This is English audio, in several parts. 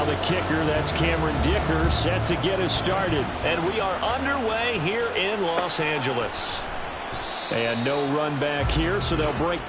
Now the kicker, that's Cameron Dicker, set to get us started. And we are underway here in Los Angeles. And no run back here, so they'll break.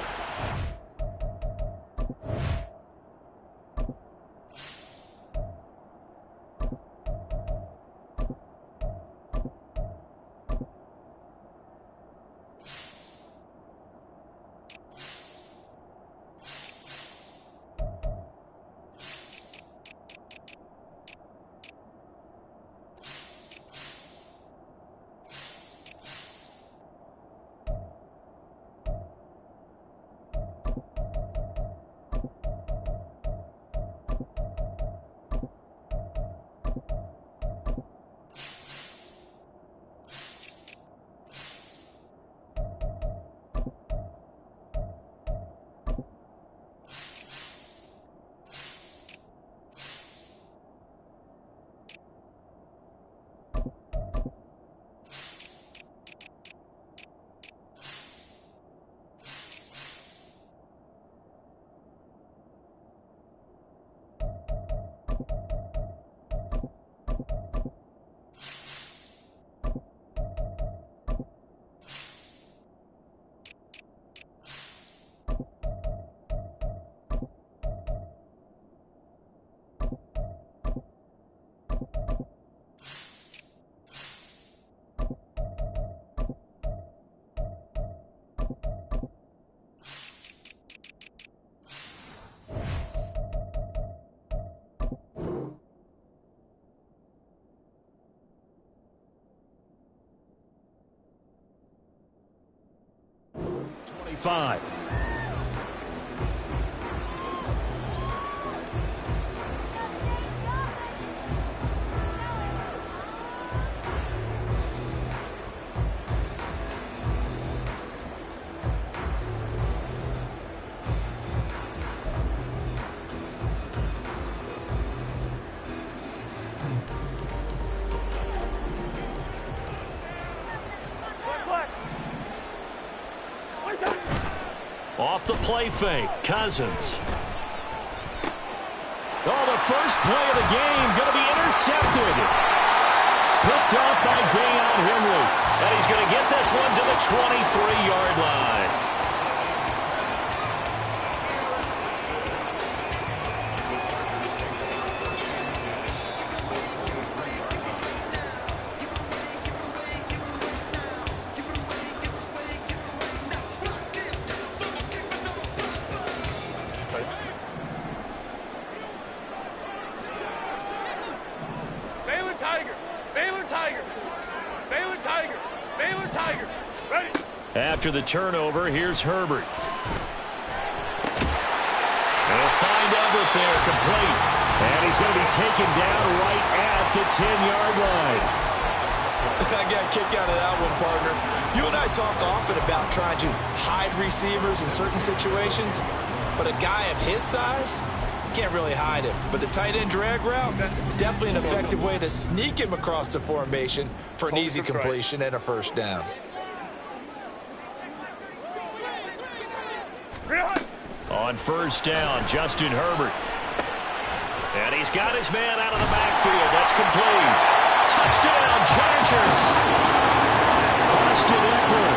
Five. Off the play fake, Cousins. Oh, the first play of the game going to be intercepted. Picked off by Deion Henry. And he's going to get this one to the 23-yard line. After the turnover, here's Herbert. They'll find Everett there, complete. And he's going to be taken down right at the 10-yard line. I got a kick out of that one, partner. You and I talk often about trying to hide receivers in certain situations, but a guy of his size, can't really hide him. But the tight end drag route, definitely an effective way to sneak him across the formation for an easy completion and a first down. On first down, Justin Herbert. And he's got his man out of the backfield. That's complete. Touchdown, Chargers. Austin Eckler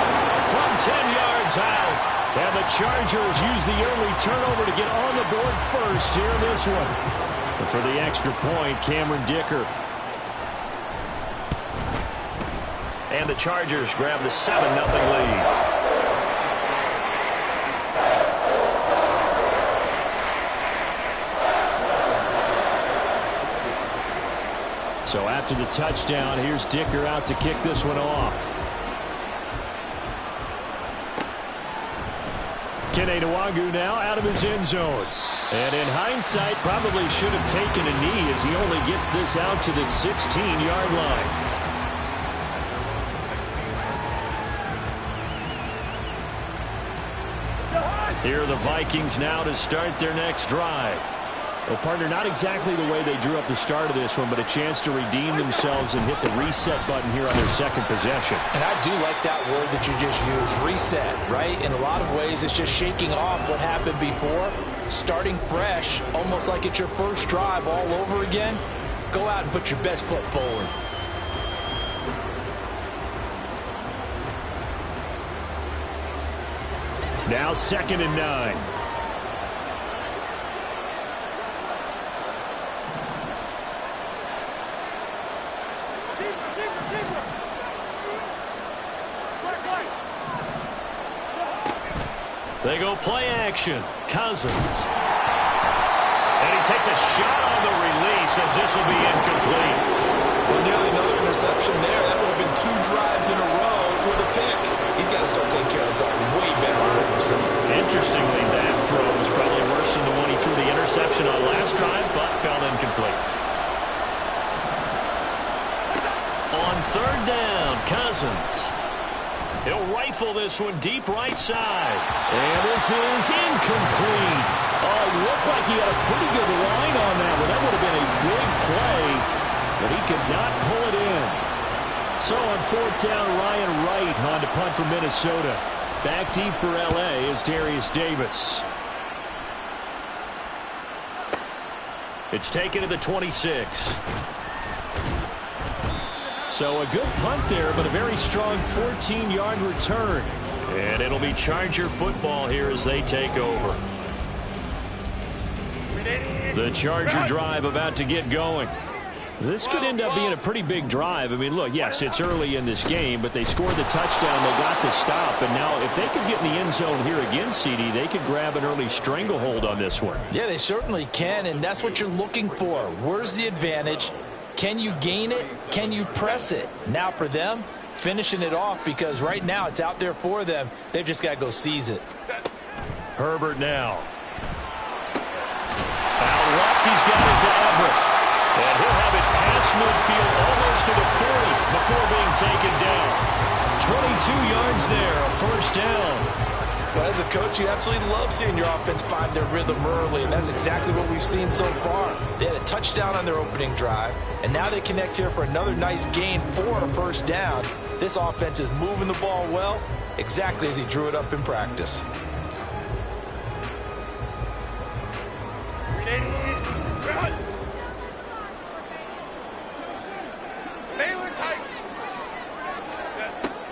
from 10 yards out. And the Chargers use the early turnover to get on the board first here in this one. And for the extra point, Cameron Dicker. And the Chargers grab the 7-0 lead. So after the touchdown, here's Dicker out to kick this one off. Kene Nwangu now out of his end zone. And in hindsight, probably should have taken a knee as he only gets this out to the 16-yard line. Here are the Vikings now to start their next drive. Well, partner, not exactly the way they drew up the start of this one, but a chance to redeem themselves and hit the reset button here on their second possession. And I do like that word that you just used, reset, right? In a lot of ways, it's just shaking off what happened before, starting fresh, almost like it's your first drive all over again. Go out and put your best foot forward. Now 2nd and 9. They go play action. Cousins. And he takes a shot on the release as this will be incomplete. Well, nearly another interception there. That would have been 2 drives in a row with a pick. He's got to start taking care of the ball way better than what we're seeing. Interestingly, that throw was probably worse than the one he threw the interception on last drive, but fell incomplete. On 3rd down, Cousins. He'll rifle this one deep right side. And this is incomplete. Oh, it looked like he had a pretty good line on that one. That would have been a big play, but he could not pull it in. So on 4th down, Ryan Wright on to punt for Minnesota. Back deep for L.A. is Darius Davis. It's taken to the 26. So a good punt there, but a very strong 14-yard return. And it'll be Charger football here as they take over. The Charger drive about to get going. This could end up being a pretty big drive. I mean, look, yes, it's early in this game, but they scored the touchdown. They got the stop. And now if they could get in the end zone here again, CD, they could grab an early stranglehold on this one. Yeah, they certainly can, and that's what you're looking for. Where's the advantage? Can you gain it? Can you press it? Now for them, finishing it off, because right now it's out there for them. They've just got to go seize it. Herbert now. Out left, he's got it to Everett. And he'll have it past midfield almost to the 40 before being taken down. 22 yards there, a 1st down. Well, as a coach, you absolutely love seeing your offense find their rhythm early, and that's exactly what we've seen so far. They had a touchdown on their opening drive, and now they connect here for another nice gain for a 1st down. This offense is moving the ball well, exactly as he drew it up in practice.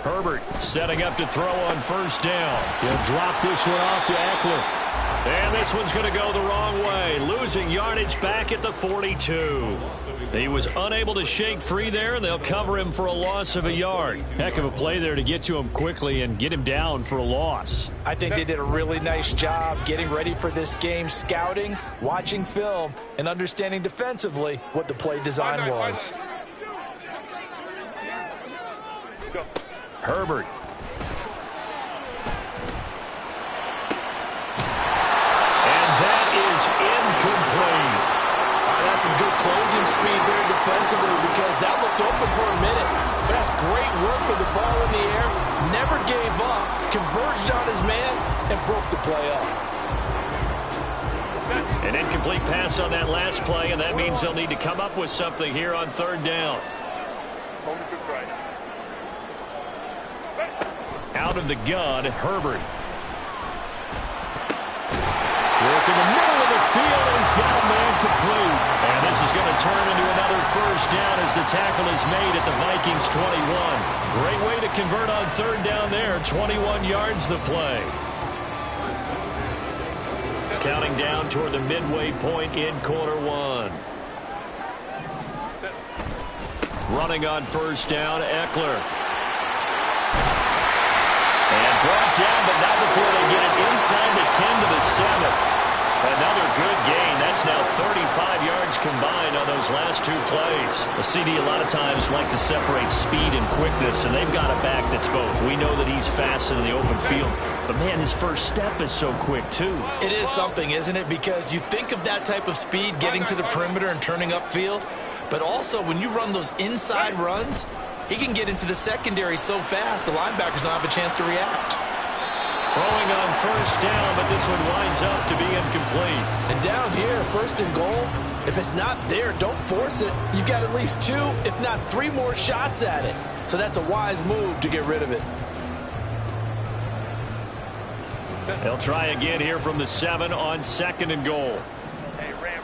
Herbert setting up to throw on 1st down. He'll drop this one off to Eckler. And this one's going to go the wrong way. Losing yardage back at the 42. He was unable to shake free there, and they'll cover him for a loss of a yard. Heck of a play there to get to him quickly and get him down for a loss. I think they did a really nice job getting ready for this game, scouting, watching film, and understanding defensively what the play design was. Herbert. And that is incomplete. That's some good closing speed there defensively, because that looked open for a minute. But that's great work with the ball in the air. Never gave up. Converged on his man and broke the play up. An incomplete pass on that last play, and that means they'll need to come up with something here on 3rd down. Out of the gun, Herbert. Work in the middle of the field, and he's got a man complete. And this is going to turn into another 1st down as the tackle is made at the Vikings 21. Great way to convert on 3rd down there. 21 yards the play. Counting down toward the midway point in quarter 1. Running on 1st down, Eckler. And brought down, but not before they get it inside the 10 to the 7. Another good gain. That's now 35 yards combined on those last 2 plays. The CD a lot of times like to separate speed and quickness, and they've got a back that's both. We know that he's fast in the open field, but man, his first step is so quick too. It is something, isn't it? Because you think of that type of speed getting to the perimeter and turning upfield, but also when you run those inside runs, he can get into the secondary so fast the linebackers don't have a chance to react. Throwing on first down, but this one winds up to be incomplete. And down here, first and goal, if it's not there, don't force it. You've got at least 2, if not 3 more shots at it. So that's a wise move to get rid of it. They'll try again here from the 7 on second and goal. Hey, Ram.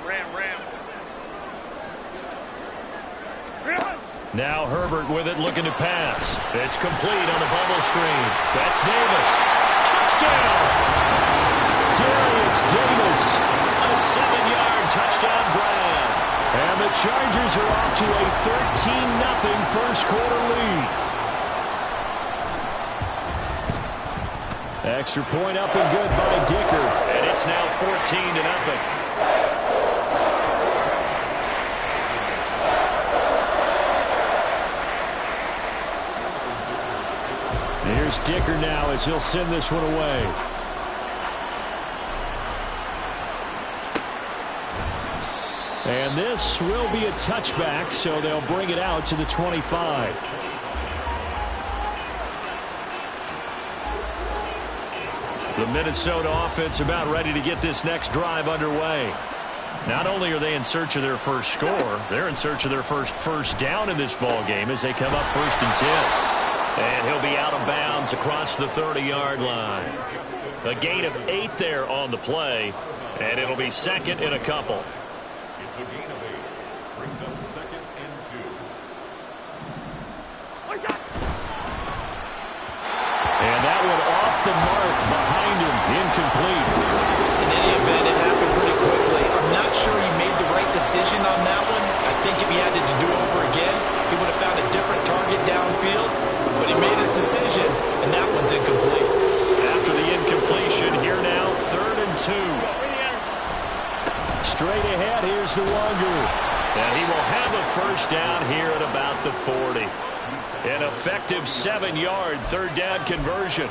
Now Herbert with it, looking to pass. It's complete on the bubble screen. That's Davis. Touchdown! Darius Davis. A 7-yard touchdown grab. And the Chargers are off to a 13-0 first quarter lead. Extra point up and good by Dicker. And it's now 14-0. Here's Dicker now as he'll send this one away. And this will be a touchback, so they'll bring it out to the 25. The Minnesota offense about ready to get this next drive underway. Not only are they in search of their first score, they're in search of their first down in this ball game as they come up 1st and 10. And he'll be out of bounds across the 30-yard line. A gain of 8 there on the play, and it'll be second and a couple. It's a gain of 8. Brings up 2nd and 2. And that one off the mark behind him, incomplete. In any event, it happened pretty quickly. I'm not sure he made the right decision on that one. I think if he had to do over again, he would have found a different target downfield. But he made his decision, and that one's incomplete. After the incompletion, here now, 3rd and 2. Straight ahead, here's Nwangu. And he will have a first down here at about the 40. An effective 7-yard 3rd down conversion.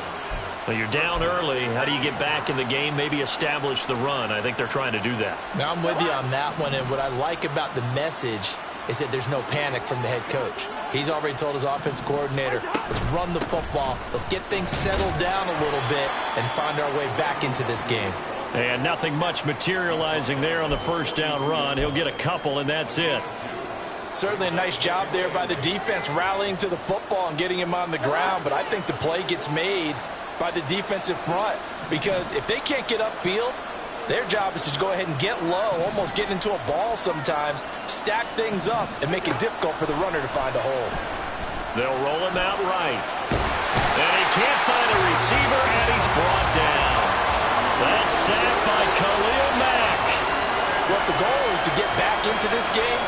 Well, you're down early. How do you get back in the game? Maybe establish the run. I think they're trying to do that. Now, I'm with you on that one, and what I like about the message is that there's no panic from the head coach. He's already told his offensive coordinator, let's run the football, let's get things settled down a little bit and find our way back into this game. And nothing much materializing there on the first down run. He'll get a couple, and that's it. Certainly a nice job there by the defense rallying to the football and getting him on the ground, but I think the play gets made by the defensive front because if they can't get upfield, their job is to go ahead and get low, almost get into a ball sometimes, stack things up, and make it difficult for the runner to find a hole. They'll roll him out right. And he can't find a receiver, and he's brought down. That's sacked by Khalil Mack. Well, if the goal is to get back into this game,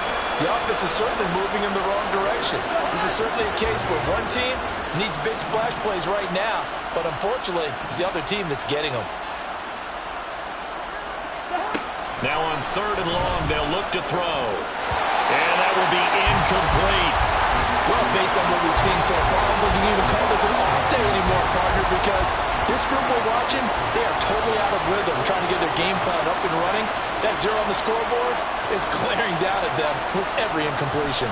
the offense is certainly moving in the wrong direction. This is certainly a case where one team needs big splash plays right now, but unfortunately, it's the other team that's getting them. Now on 3rd and long, they'll look to throw. And that will be incomplete. Well, based on what we've seen so far, I don't think you can even call this an off day anymore, partner, because this group we're watching, they are totally out of rhythm, trying to get their game plan up and running. That 0 on the scoreboard is glaring down at them with every incompletion.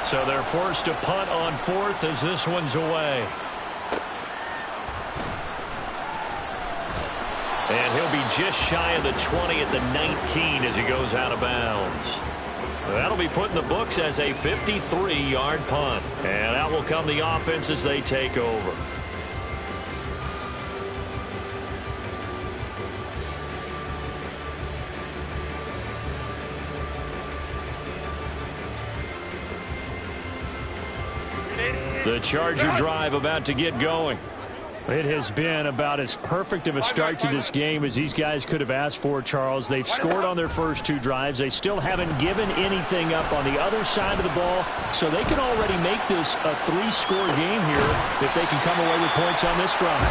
So they're forced to punt on 4th as this one's away. And he'll be just shy of the 20 at the 19 as he goes out of bounds. That'll be put in the books as a 53-yard punt. And out will come the offense as they take over. The Charger drive about to get going. It has been about as perfect of a start to this game as these guys could have asked for, Charles. They've scored on their first 2 drives. They still haven't given anything up on the other side of the ball, so they can already make this a 3-score game here if they can come away with points on this drive.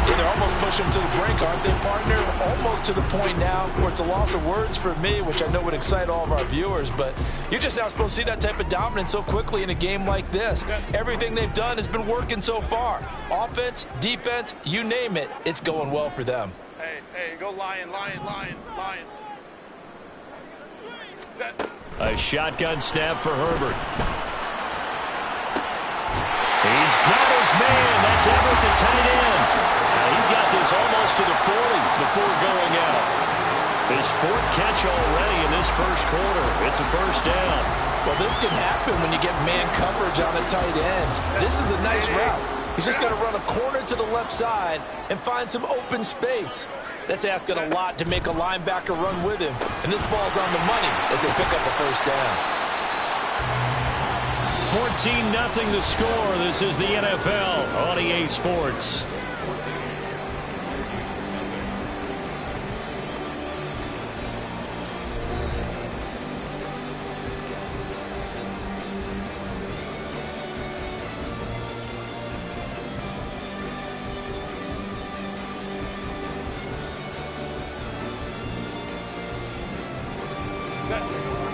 Yeah, they're almost pushing them to the brink, aren't they, partner? Almost to the point now where it's a loss of words for me, which I know would excite all of our viewers, but you're just not supposed to see that type of dominance so quickly in a game like this. Everything they've done has been working so far. Offense, defense, you name it, it's going well for them. Hey, go lion. Set. A shotgun snap for Herbert. He's got his man. That's Everett, the tight end. He's got to the 40 before going out. His fourth catch already in this first quarter. It's a first down. Well, this can happen when you get man coverage on a tight end. This is a nice route. He's just got to run a corner to the left side and find some open space. That's asking a lot to make a linebacker run with him. And this ball's on the money as they pick up a first down. 14-0 the score. This is the NFL on EA Sports.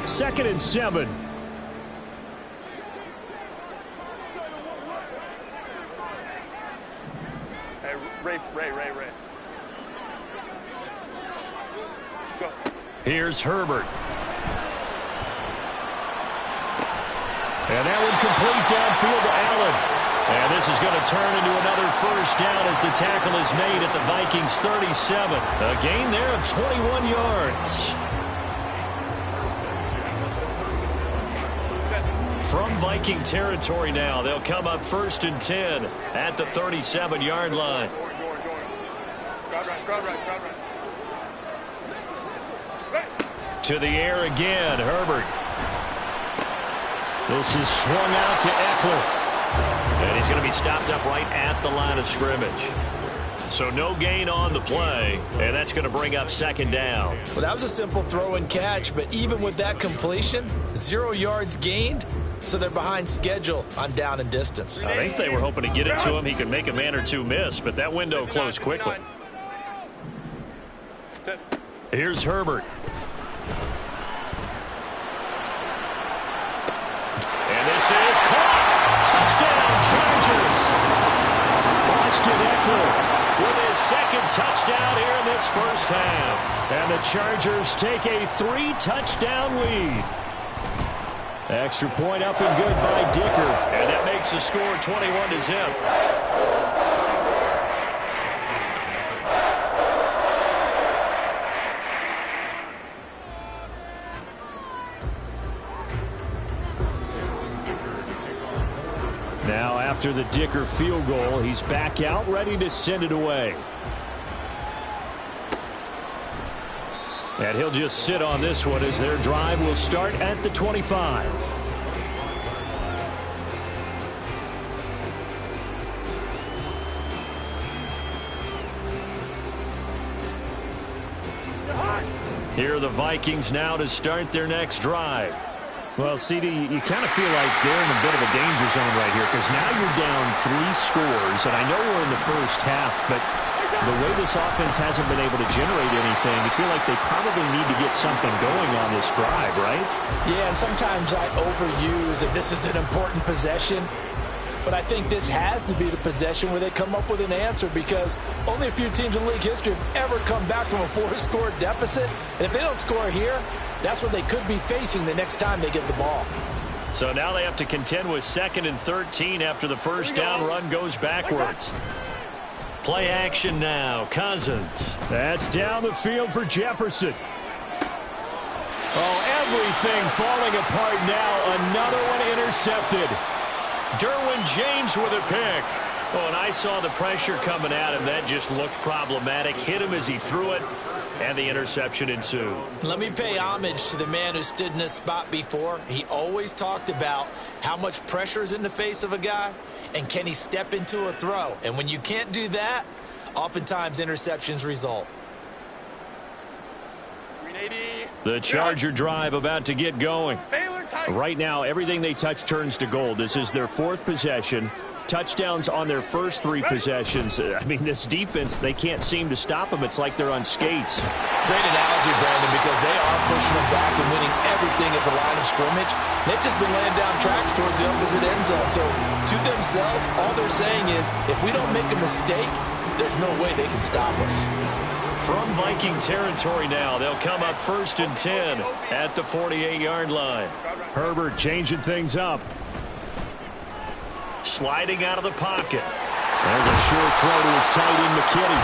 Second and 7. Hey, Ray. Go. Here's Herbert. And that one complete downfield to Allen. And this is going to turn into another first down as the tackle is made at the Vikings 37. A gain there of 21 yards. From Viking territory now, they'll come up 1st and 10 at the 37-yard line. To the air again, Herbert. This is swung out to Eckler. And he's going to be stopped up right at the line of scrimmage. So no gain on the play, and that's going to bring up 2nd down. Well, that was a simple throw and catch, but even with that completion, 0 yards gained. So they're behind schedule on down and distance. I think they were hoping to get it to him. He could make a man or two miss, but that window closed quickly. Here's Herbert. And this is caught. Touchdown, Chargers. Austin Eckler with his 2nd touchdown here in this first half. And the Chargers take a 3-touchdown lead. Extra point up and good by Dicker. And that makes the score 21-0. Now after the Dicker field goal, he's back out ready to send it away. And he'll just sit on this one as their drive will start at the 25. Here are the Vikings now to start their next drive. Well, CD, you kind of feel like they're in a bit of a danger zone right here because now you're down 3 scores, and I know we're in the first half, but the way this offense hasn't been able to generate anything, you feel like they probably need to get something going on this drive, right? Yeah, and sometimes I overuse that this is an important possession. But I think this has to be the possession where they come up with an answer because only a few teams in league history have ever come back from a 4-score deficit. And if they don't score here, that's what they could be facing the next time they get the ball. So now they have to contend with 2nd and 13 after the first down run goes backwards. Play action now. Cousins. That's down the field for Jefferson. Oh, everything falling apart now. Another one intercepted. Derwin James with a pick. Oh, and I saw the pressure coming at him. That just looked problematic. Hit him as he threw it, and the interception ensued. Let me pay homage to the man who stood in this spot before. He always talked about how much pressure is in the face of a guy, and can he step into a throw. And when you can't do that, oftentimes interceptions result. The Charger drive about to get going. Right now, everything they touch turns to gold. This is their 4th possession. Touchdowns on their first 3 possessions. I mean, this defense, they can't seem to stop them. It's like they're on skates. Great analogy, Brandon, because they are pushing them back and winning everything at the line of scrimmage. They've just been laying down tracks towards the opposite end zone. So, to themselves, all they're saying is, if we don't make a mistake, there's no way they can stop us. From Viking territory now, they'll come up 1st and 10 at the 48-yard line. Herbert changing things up. Sliding out of the pocket. There's a short throw to his tight end, McKinney.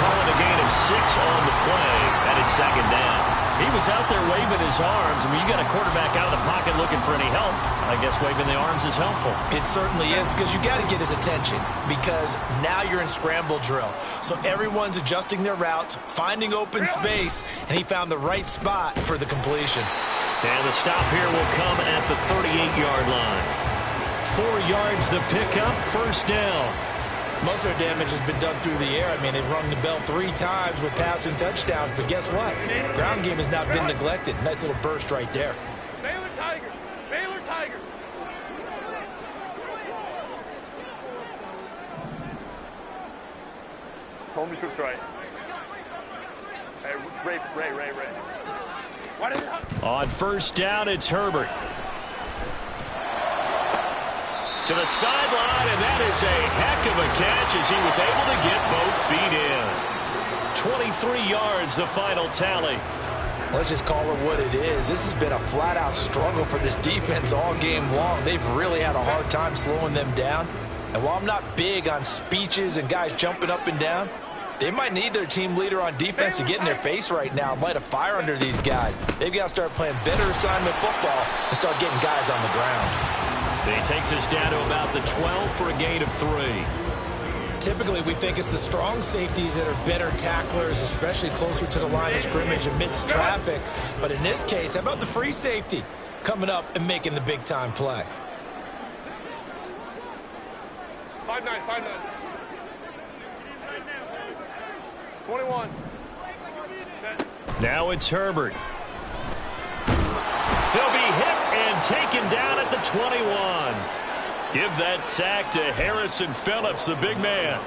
Calling a gain of 6 on the play, and it's second down. He was out there waving his arms. I mean, you got a quarterback out of the pocket looking for any help. I guess waving the arms is helpful. It certainly is, because you got to get his attention, because now you're in scramble drill. So everyone's adjusting their routes, finding open space, and he found the right spot for the completion. And the stop here will come at the 38-yard line. 4 yards the pickup, first down. Most of their damage has been done through the air. I mean, they've rung the bell 3 times with passing touchdowns, but guess what? Ground game has not been neglected. Nice little burst right there. Baylor Tigers! Baylor Tigers! Home troops right. Hey, Ray. What is it? On first down, it's Herbert. To the sideline, and that is a heck of a catch as he was able to get both feet in. 23 yards, the final tally. Let's just call it what it is. This has been a flat-out struggle for this defense all game long. They've really had a hard time slowing them down. And while I'm not big on speeches and guys jumping up and down, they might need their team leader on defense to get in their face right now and light a fire under these guys. They've got to start playing better assignment football and start getting guys on the ground. He takes us down to about the 12 for a gain of 3. Typically, we think it's the strong safeties that are better tacklers, especially closer to the line of scrimmage amidst traffic. But in this case, how about the free safety coming up and making the big-time play? 5-9. 21. Now it's Herbert. He'll be hit and taken down at the 21. Give that sack to Harrison Phillips, the big man.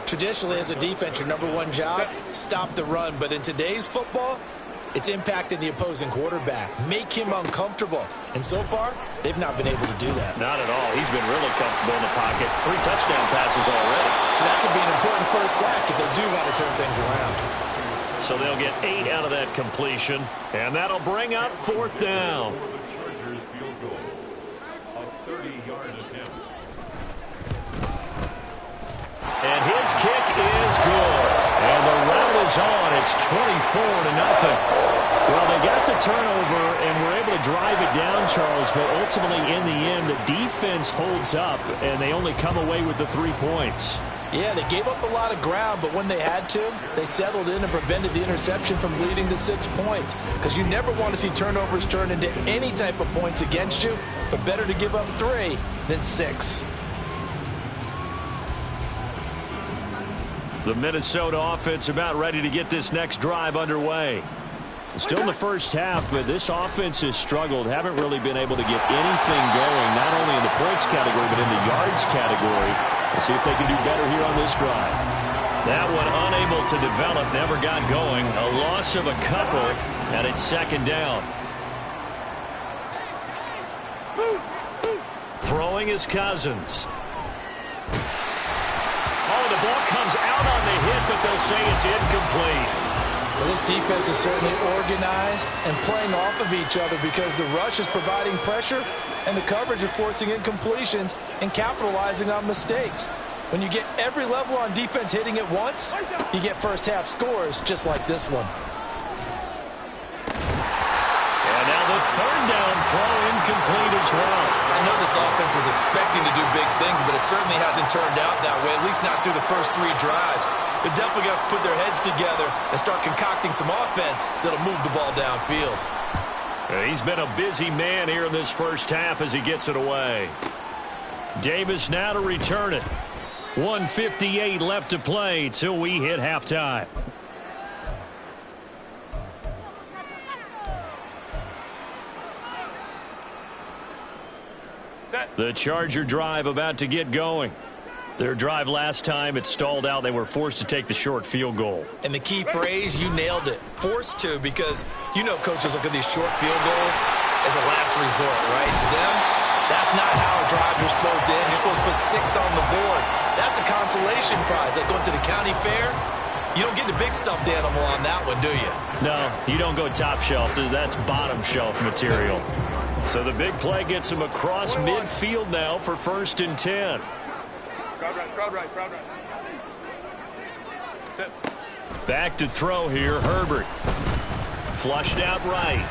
Traditionally, as a defense, your #1 job, stop the run. But in today's football, it's impacting the opposing quarterback. Make him uncomfortable. And so far, they've not been able to do that. Not at all. He's been really comfortable in the pocket. 3 touchdown passes already. So that could be an important first sack if they do want to turn things around. So they'll get 8 out of that completion, and that'll bring up 4th down. For the Chargers field goal, a 30-yard attempt. And his kick is good. And the rout is on. It's 24-0. Well, they got the turnover and were able to drive it down, Charles, but ultimately in the end, the defense holds up, and they only come away with the 3 points. Yeah, they gave up a lot of ground, but when they had to, they settled in and prevented the interception from leading to 6 points. Because you never want to see turnovers turn into any type of points against you, but better to give up 3 than 6. The Minnesota offense about ready to get this next drive underway. Still in the first half, but this offense has struggled. Haven't really been able to get anything going, not only in the points category, but in the yards category. We'll see if they can do better here on this drive. That one unable to develop, never got going. A loss of a couple, and it's second down. Throwing is Cousins. Oh, the ball comes out on the hit, but they'll say it's incomplete. Well, this defense is certainly organized and playing off of each other because the rush is providing pressure and the coverage is forcing incompletions and capitalizing on mistakes. When you get every level on defense hitting at once, you get first half scores just like this one. And now the third down throw incomplete as well. I know this offense was expecting to do big things, but it certainly hasn't turned out that way, at least not through the first 3 drives. They're definitely going to have to put their heads together and start concocting some offense that'll move the ball downfield. He's been a busy man here in this first half as he gets it away. Davis now to return it. 1:58 left to play till we hit halftime. The Charger drive about to get going. Their drive last time, it stalled out. They were forced to take the short field goal. And the key phrase, you nailed it. Forced to, because you know coaches look at these short field goals as a last resort, right? To them, that's not how drives are supposed to end. You're supposed to put 6 on the board. That's a consolation prize. Like going to the county fair, you don't get the big stuffed animal on that one, do you? No, you don't go top shelf. That's bottom shelf material. So the big play gets him across midfield now for 1st and 10. Crowd right. That's it. Back to throw here, Herbert. Flushed out right.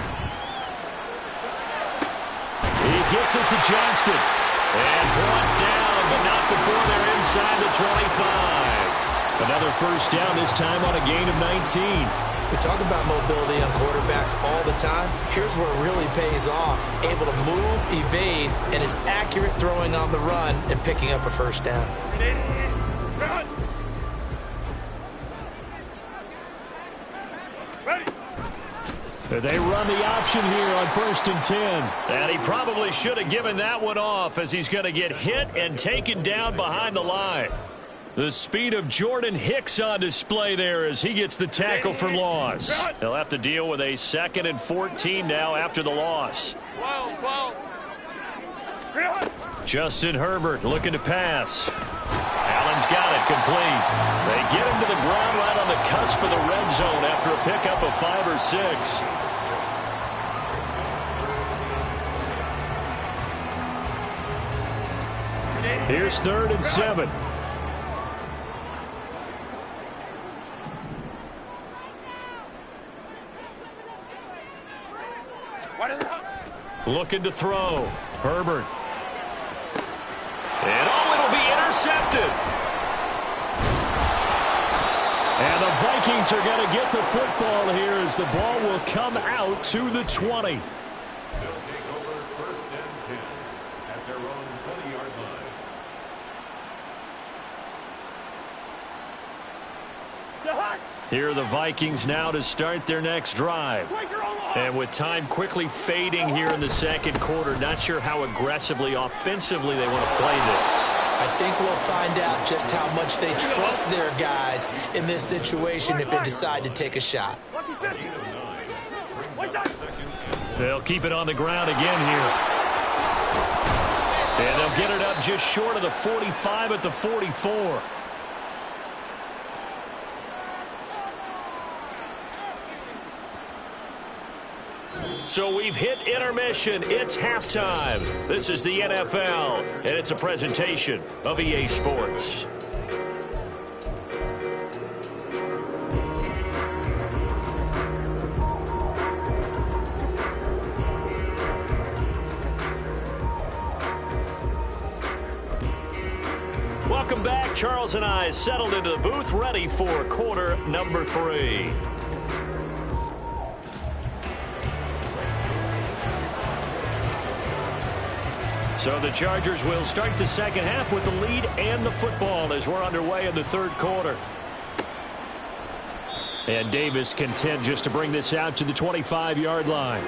He gets it to Johnston. And brought down, but not before they're inside the 25. Another first down, this time on a gain of 19. We talk about mobility on quarterbacks all the time. Here's where it really pays off. Able to move, evade, and is accurate throwing on the run and picking up a first down. They run the option here on 1st and 10. And he probably should have given that one off as he's going to get hit and taken down behind the line. The speed of Jordan Hicks on display there as he gets the tackle for loss. He'll have to deal with a 2nd and 14 now after the loss. 12. Justin Herbert looking to pass. Allen's got it complete. They get him to the ground right on the cusp of the red zone after a pickup of 5 or 6. Here's 3rd and 7. Looking to throw. Herbert. And it'll be intercepted. And the Vikings are going to get the football here as the ball will come out to the 20. They'll take over 1st and 10 at their own 20-yard line. Here are the Vikings now to start their next drive. And with time quickly fading here in the 2nd quarter, not sure how aggressively, offensively they want to play this. I think we'll find out just how much they trust their guys in this situation if they decide to take a shot. They'll keep it on the ground again here. And they'll get it up just short of the 45 at the 44. So we've hit intermission. It's halftime. This is the NFL, and it's a presentation of EA Sports. Welcome back. Charles and I settled into the booth, ready for quarter number 3. So the Chargers will start the 2nd half with the lead and the football as we're underway in the 3rd quarter. And Davis content just to bring this out to the 25-yard line.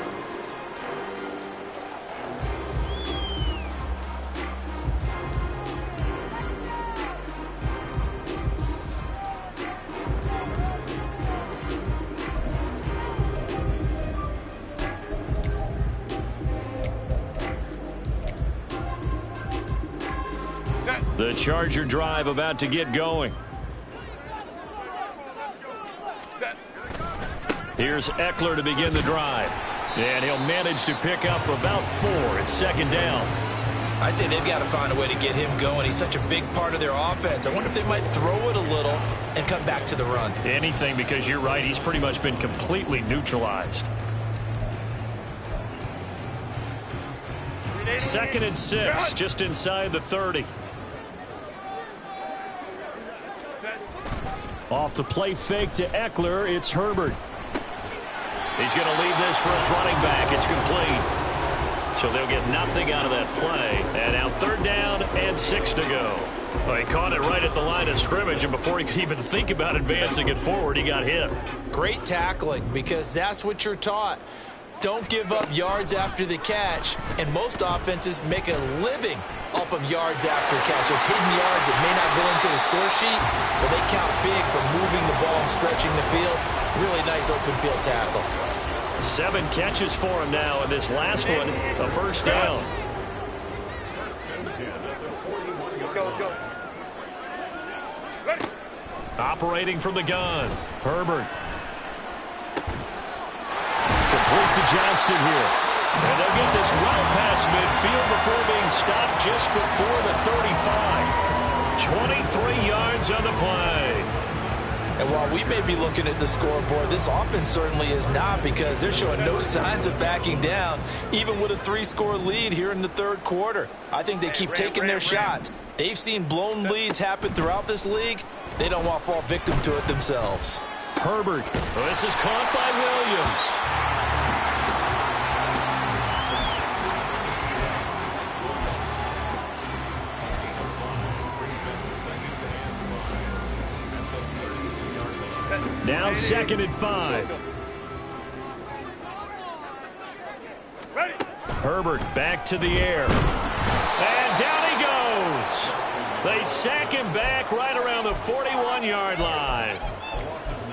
The Charger drive about to get going. Here's Eckler to begin the drive. And he'll manage to pick up about 4. It's 2nd down. I'd say they've got to find a way to get him going. He's such a big part of their offense. I wonder if they might throw it a little and come back to the run. Anything, because you're right. He's pretty much been completely neutralized. 2nd and 6, just inside the 30. Off the play fake to Eckler, it's Herbert. He's going to leave this for his running back. It's complete. So they'll get nothing out of that play. And now 3rd down and 6 to go. Well, he caught it right at the line of scrimmage, and before he could even think about advancing it forward, he got hit. Great tackling, because that's what you're taught. Don't give up yards after the catch, and most offenses make a living off of yards after catches. Hidden yards that may not go into the score sheet, but they count big for moving the ball and stretching the field. Really nice open field tackle. 7 catches for him now, and this last one, a first down. Let's go. Ready. Operating from the gun, Herbert. Complete to Johnston here. And they'll get this well past midfield before being stopped just before the 35. 23 yards on the play. And while we may be looking at the scoreboard, this offense certainly is not, because they're showing no signs of backing down, even with a 3-score lead here in the third quarter. I think they keep taking their shots. They've seen blown leads happen throughout this league. They don't want to fall victim to it themselves. Herbert. This is caught by Williams. Now 2nd and 5. Ready. Herbert back to the air. And down he goes. They sack him back right around the 41-yard line.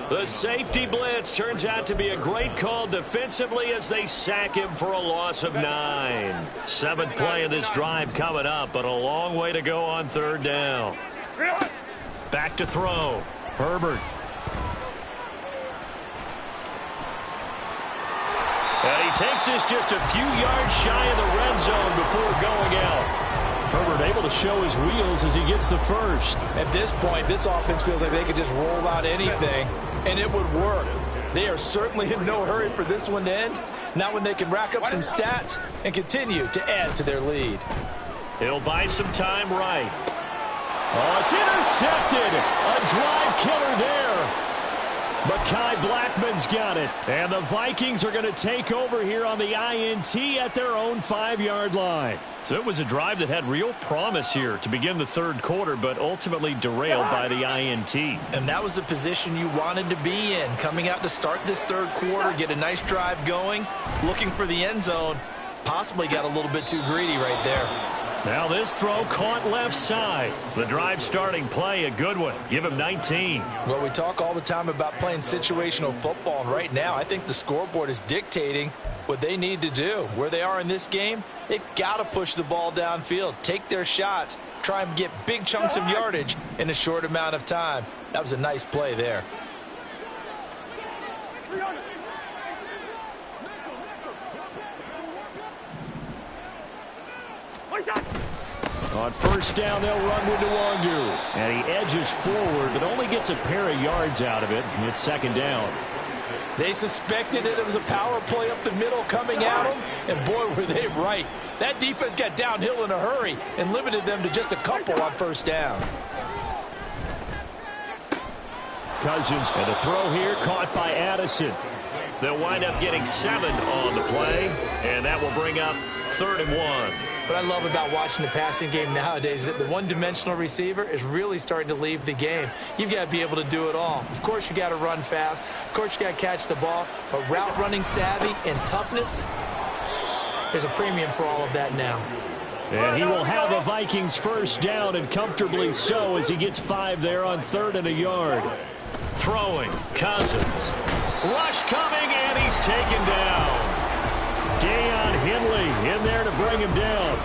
The safety blitz turns out to be a great call defensively as they sack him for a loss of 9. 7th play of this drive coming up, but a long way to go on 3rd down. Back to throw. Herbert. And he takes this just a few yards shy of the red zone before going out. Herbert able to show his wheels as he gets the first. At this point, this offense feels like they could just roll out anything, and it would work. They are certainly in no hurry for this one to end. Not when they can rack up some stats and continue to add to their lead. He'll buy some time right. Oh, it's intercepted. A drive killer there. Mekhi Blackman's got it. And the Vikings are going to take over here on the INT at their own 5-yard line. So it was a drive that had real promise here to begin the third quarter, but ultimately derailed by the INT. And that was the position you wanted to be in. Coming out to start this third quarter, get a nice drive going, looking for the end zone. Possibly got a little bit too greedy right there. Now this throw caught left side. The drive starting play, a good one. Give him 19. Well, we talk all the time about playing situational football, and right now I think the scoreboard is dictating what they need to do. Where they are in this game, they've got to push the ball downfield, take their shots, try and get big chunks of yardage in a short amount of time. That was a nice play there. On 1st down, they'll run with Nwangu. And he edges forward, but only gets a pair of yards out of it. And it's 2nd down. They suspected it was a power play up the middle coming at them, and boy, were they right. That defense got downhill in a hurry and limited them to just a couple on 1st down. Cousins, and a throw here caught by Addison. They'll wind up getting 7 on the play, and that will bring up 3rd and 1. What I love about watching the passing game nowadays is that the one-dimensional receiver is really starting to leave the game. You've got to be able to do it all. Of course, you got to run fast. Of course, you got to catch the ball. But route running savvy and toughness, there's a premium for all of that now. And he will have the Vikings 1st down, and comfortably so, as he gets 5 there on 3rd and a yard. Throwing, Cousins. Rush coming, and he's taken down. Deion Henley in there to bring him down.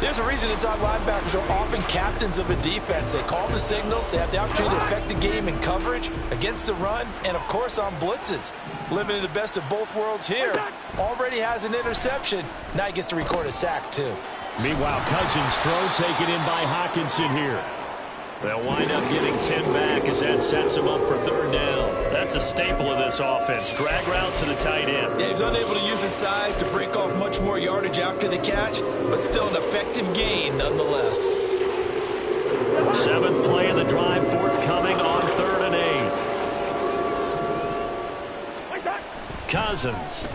There's a reason inside linebackers are often captains of a defense. They call the signals. They have the opportunity to affect the game in coverage, against the run, and, of course, on blitzes. Living in the best of both worlds here. Already has an interception. Now he gets to record a sack, too. Meanwhile, Cousins' throw taken in by Hockenson here. They'll wind up getting 10 back as that sets them up for 3rd down. That's a staple of this offense. Drag route to the tight end. Yeah, he's unable to use his size to break off much more yardage after the catch, but still an effective gain nonetheless. 7th play of the drive forthcoming on 3rd and 8. Cousins.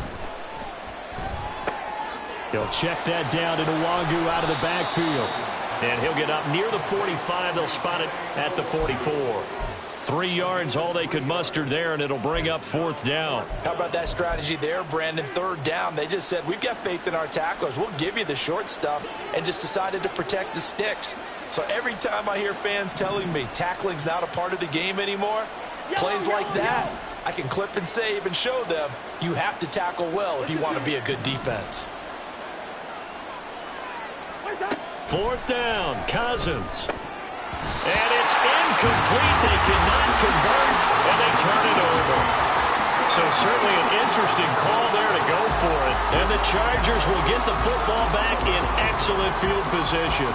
He'll check that down to Nwangu out of the backfield. And he'll get up near the 45. They'll spot it at the 44. 3 yards, all they could muster there, and it'll bring up 4th down. How about that strategy there, Brandon? 3rd down. They just said, we've got faith in our tacklers. We'll give you the short stuff, and just decided to protect the sticks. So every time I hear fans telling me tackling's not a part of the game anymore, plays like that, I can clip and save and show them you have to tackle well if you want to be a good defense. 4th down, Cousins. And it's incomplete. They cannot convert, and they turn it over. So certainly an interesting call there to go for it. And the Chargers will get the football back in excellent field position.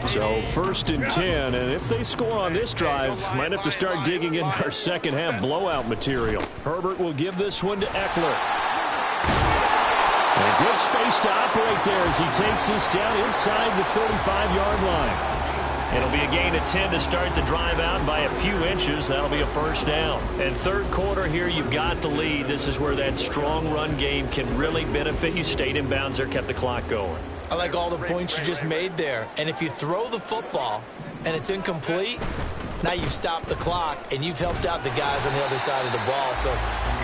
So 1st and 10, and if they score on this drive, might have to start digging in our second half blowout material. Herbert will give this one to Eckler. And a good space to operate there as he takes this down inside the 35-yard line. It'll be a gain of 10 to start the drive out by a few inches. That'll be a first down. And third quarter here, you've got the lead. This is where that strong run game can really benefit you. Stayed in bounds there, kept the clock going. I like all the points you just made there. And if you throw the football and it's incomplete, now you've stopped the clock and you've helped out the guys on the other side of the ball. So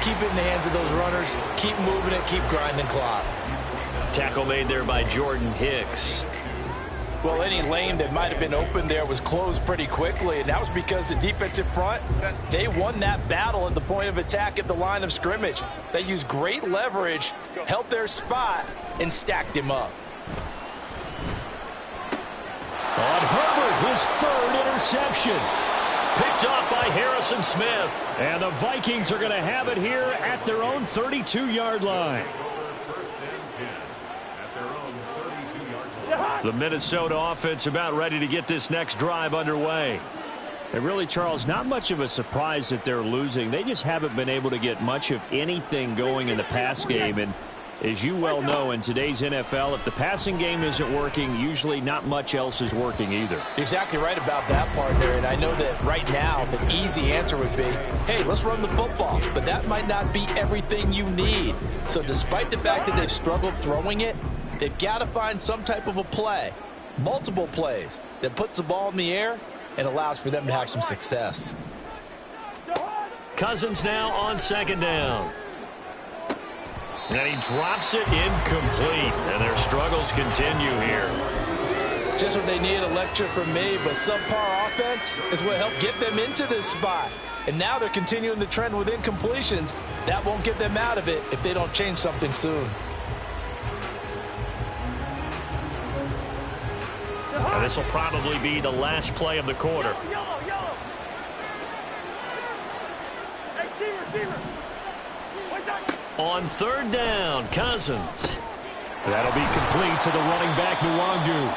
keep it in the hands of those runners. Keep moving it. Keep grinding clock. Tackle made there by Jordan Hicks. Well, any lane that might have been open there was closed pretty quickly, and that was because the defensive front, they won that battle at the point of attack at the line of scrimmage. They used great leverage, held their spot, and stacked him up. On Herbert, his 3rd interception. Picked off by Harrison Smith. And the Vikings are going to have it here at their own 32-yard line. The Minnesota offense about ready to get this next drive underway. And really, Charles, not much of a surprise that they're losing. They just haven't been able to get much of anything going in the pass game. And as you well know, in today's NFL, if the passing game isn't working, usually not much else is working either. Exactly right about that, partner. And I know that right now the easy answer would be, hey, let's run the football. But that might not be everything you need. So despite the fact that they've struggled throwing it, they've got to find some type of a play, multiple plays, that puts the ball in the air and allows for them to have some success. Cousins now on 2nd down. And he drops it incomplete. And their struggles continue here. Just what they need, a lecture from me, but subpar offense is what helped get them into this spot. And now they're continuing the trend with incompletions. That won't get them out of it if they don't change something soon. And this will probably be the last play of the quarter. On 3rd down, Cousins. That'll be complete to the running back, Nwangu.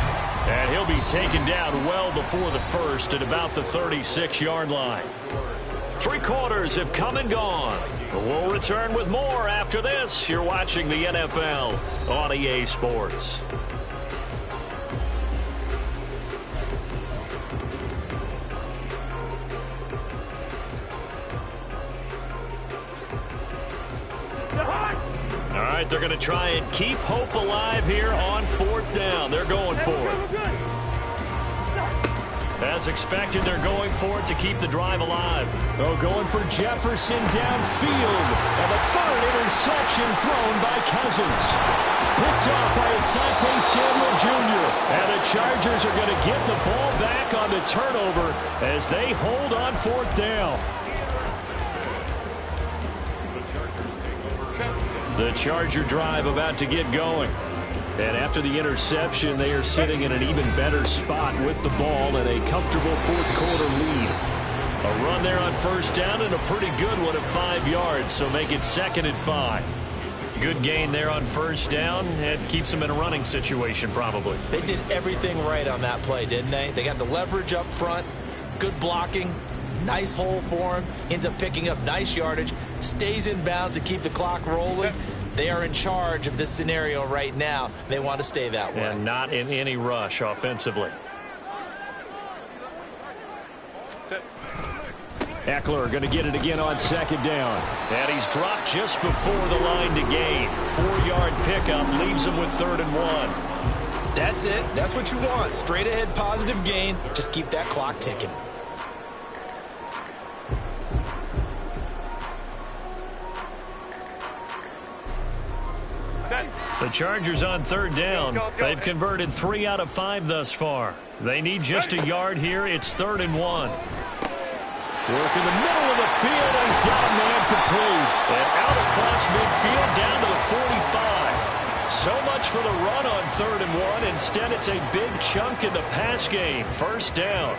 And he'll be taken down well before the first at about the 36-yard line. 3 quarters have come and gone. We'll return with more after this. You're watching the NFL on EA Sports. All right, they're going to try and keep hope alive here on 4th down. They're going for it. As expected, they're going for it to keep the drive alive. Oh, going for Jefferson downfield. And the 3rd interception thrown by Cousins. Picked off by Asante Samuel Jr. And the Chargers are going to get the ball back on the turnover as they hold on 4th down. The Charger drive about to get going. And after the interception, they are sitting in an even better spot with the ball and a comfortable 4th quarter lead. A run there on 1st down and a pretty good one of 5 yards, so make it 2nd and 5. Good gain there on 1st down. It keeps them in a running situation probably. They did everything right on that play, didn't they? They got the leverage up front, good blocking, nice hole for him, ends up picking up nice yardage, stays in bounds to keep the clock rolling. They are in charge of this scenario right now. They want to stay that way. And not in any rush offensively. Eckler going to get it again on 2nd down. And he's dropped just before the line to gain. 4-yard pickup leaves him with 3rd and 1. That's it. That's what you want. Straight ahead positive gain. Just keep that clock ticking. The Chargers on 3rd down. They've converted 3 out of 5 thus far. They need just a yard here. It's 3rd and 1. Work in the middle of the field, and he's got a man complete. And out across midfield down to the 45. So much for the run on 3rd and 1. Instead, it's a big chunk in the pass game. 1st down.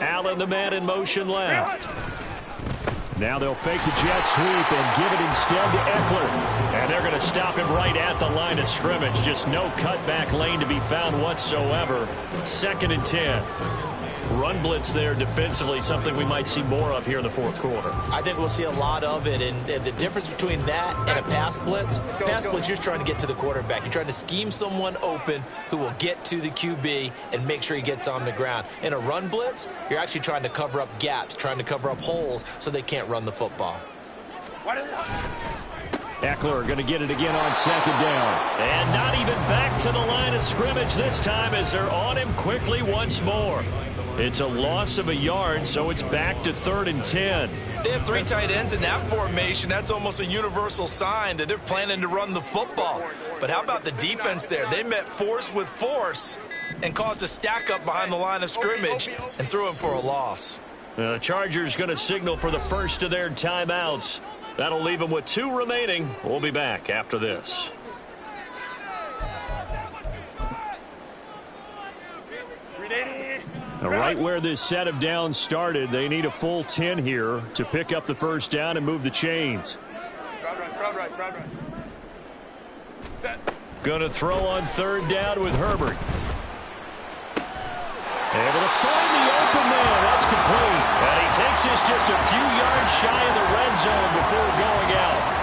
Allen, the man in motion left. Now they'll fake the jet sweep and give it instead to Eckler. And they're going to stop him right at the line of scrimmage. Just no cutback lane to be found whatsoever. 2nd and 10. Run blitz there defensively, something we might see more of here in the fourth quarter. I think we'll see a lot of it, and the difference between that and a pass blitz, you're just trying to get to the quarterback. You're trying to scheme someone open who will get to the QB and make sure he gets on the ground. In a run blitz, you're actually trying to cover up gaps, trying to cover up holes so they can't run the football. Eckler going to get it again on 2nd down. And not even back to the line of scrimmage this time as they're on him quickly once more. It's a loss of a yard, so it's back to 3rd and 10. They have 3 tight ends in that formation. That's almost a universal sign that they're planning to run the football. But how about the defense there? They met force with force and caused a stack up behind the line of scrimmage and threw him for a loss. The Chargers going to signal for the first of their timeouts. That'll leave them with 2 remaining. We'll be back after this. Now, right where this set of downs started, they need a full 10 here to pick up the first down and move the chains. Going to throw on 3rd down with Herbert. Able to find the open man. That's complete. And he takes this just a few yards shy of the red zone before going out.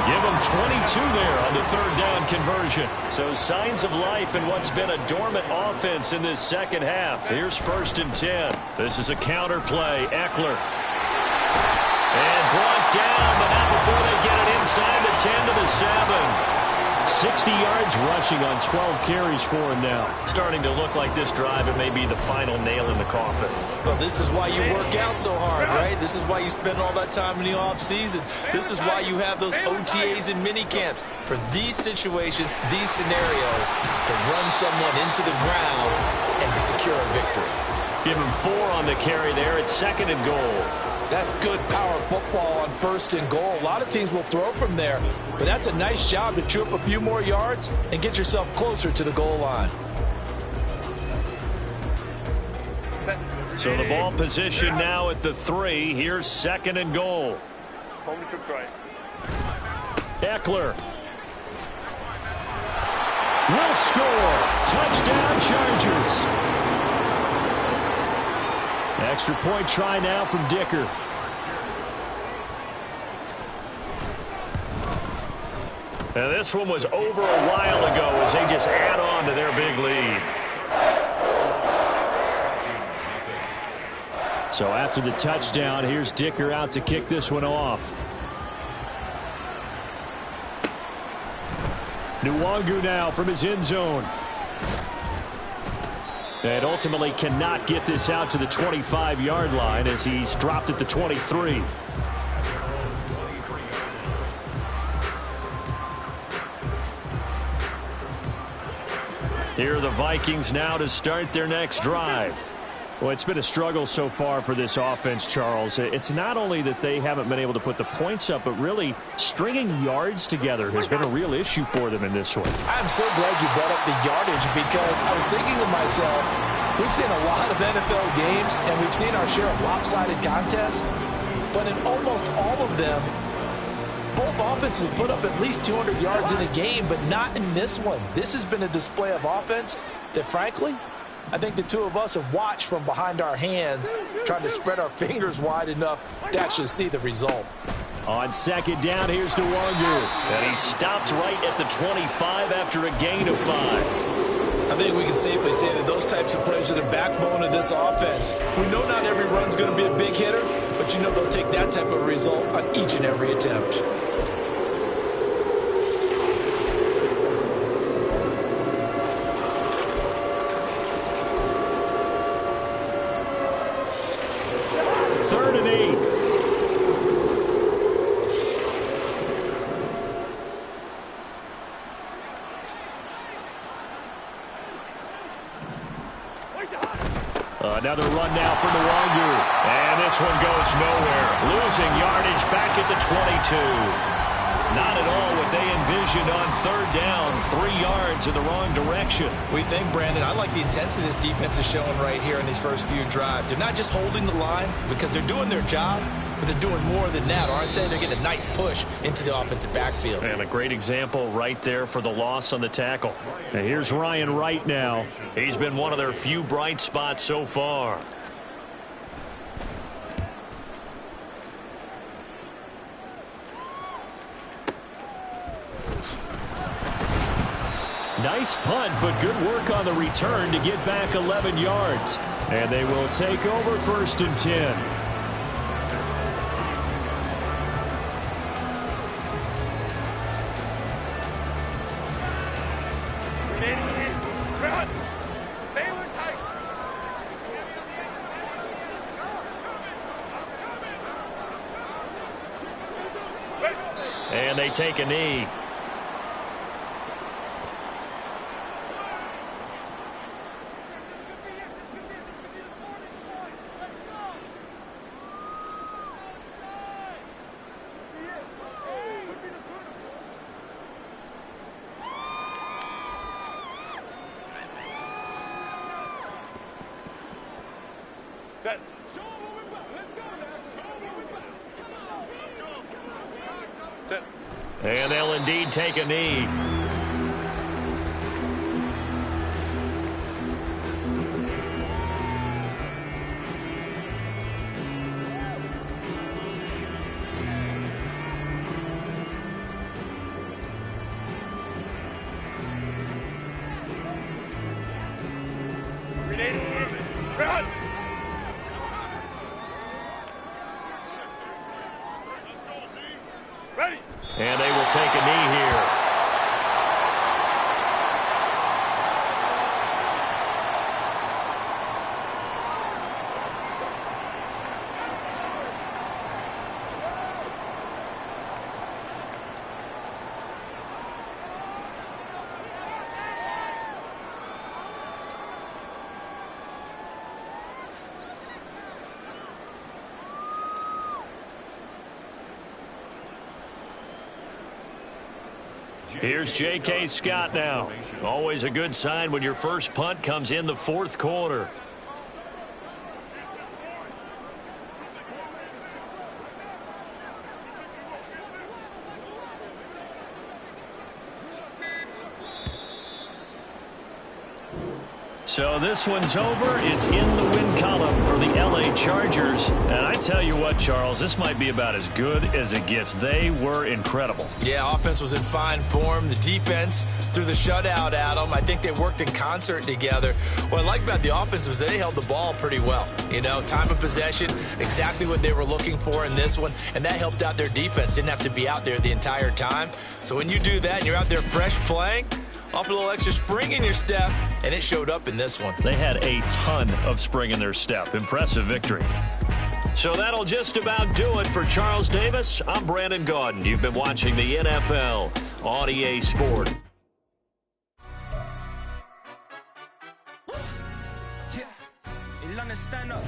Give him 22 there on the 3rd down conversion. So signs of life in what's been a dormant offense in this second half. Here's 1st and 10. This is a counter play. Eckler. And brought down, but not before they get it inside the 10 to the 7. 60 yards rushing on 12 carries for him now. Starting to look like this drive, it may be the final nail in the coffin. Well, this is why you work out so hard, right? This is why you spend all that time in the offseason. This is why you have those OTAs and mini camps. For these situations, these scenarios, to run someone into the ground and secure a victory. Give him 4 on the carry there at 2nd and goal. That's good power football on 1st and goal. A lot of teams will throw from there, but that's a nice job to chew up a few more yards and get yourself closer to the goal line. So the ball position now at the 3. Here's 2nd and goal. Eckler will score. Touchdown Chargers. Extra point try now from Dicker. And this one was over a while ago as they just add on to their big lead. So after the touchdown, here's Dicker out to kick this one off. Nwangu now from his end zone. And ultimately cannot get this out to the 25-yard line as he's dropped at the 23. Here are the Vikings now to start their next drive. Well, it's been a struggle so far for this offense, Charles. It's not only that they haven't been able to put the points up, but really stringing yards together has been a real issue for them in this one. I'm so glad you brought up the yardage because I was thinking to myself, we've seen a lot of NFL games and we've seen our share of lopsided contests, but in almost all of them, both offenses have put up at least 200 yards in a game, but not in this one. This has been a display of offense that, frankly, I think the two of us have watched from behind our hands, trying to spread our fingers wide enough to actually see the result. On 2nd down, here's Nwangu. And he stopped right at the 25 after a gain of 5. I think we can safely say that those types of plays are the backbone of this offense. We know not every run's going to be a big hitter, but you know they'll take that type of result on each and every attempt. Another run now for Nwangu. And this one goes nowhere. Losing yardage back at the 22. Not at all what they envisioned on third down. 3 yards in the wrong direction. We think, Brandon, I like the intensity this defense is showing right here in these first few drives. They're not just holding the line because they're doing their job, but they're doing more than that, aren't they? They're getting a nice push into the offensive backfield. And a great example right there for the loss on the tackle. And here's Ryan Wright now. He's been one of their few bright spots so far. Nice punt, but good work on the return to get back 11 yards. And they will take over 1st and 10. And they take a knee. And they'll indeed take a knee. And they will take a knee here. Here's J.K. Scott now. Always a good sign when your first punt comes in the 4th quarter. So this one's over. It's in the win column for the L.A. Chargers. And I tell you what, Charles, this might be about as good as it gets. They were incredible. Yeah, offense was in fine form. The defense threw the shutout at them. I think they worked in concert together. What I like about the offense was they held the ball pretty well. You know, time of possession, exactly what they were looking for in this one. And that helped out their defense. Didn't have to be out there the entire time. So when you do that and you're out there fresh playing, off a little extra spring in your step, and it showed up in this one. They had a ton of spring in their step. Impressive victory. So that'll just about do it for Charles Davis. I'm Brandon Gaudin. You've been watching the NFL on EA Sport. Stand up.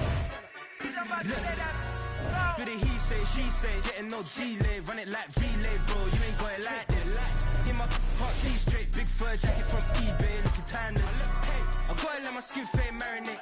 Do the he say, she say, getting no delay, run it like relay, bro. You ain't got it like this. In my heart, see straight, big fur jacket from eBay, looking timeless. Hey, I gotta let my skin fade marinate.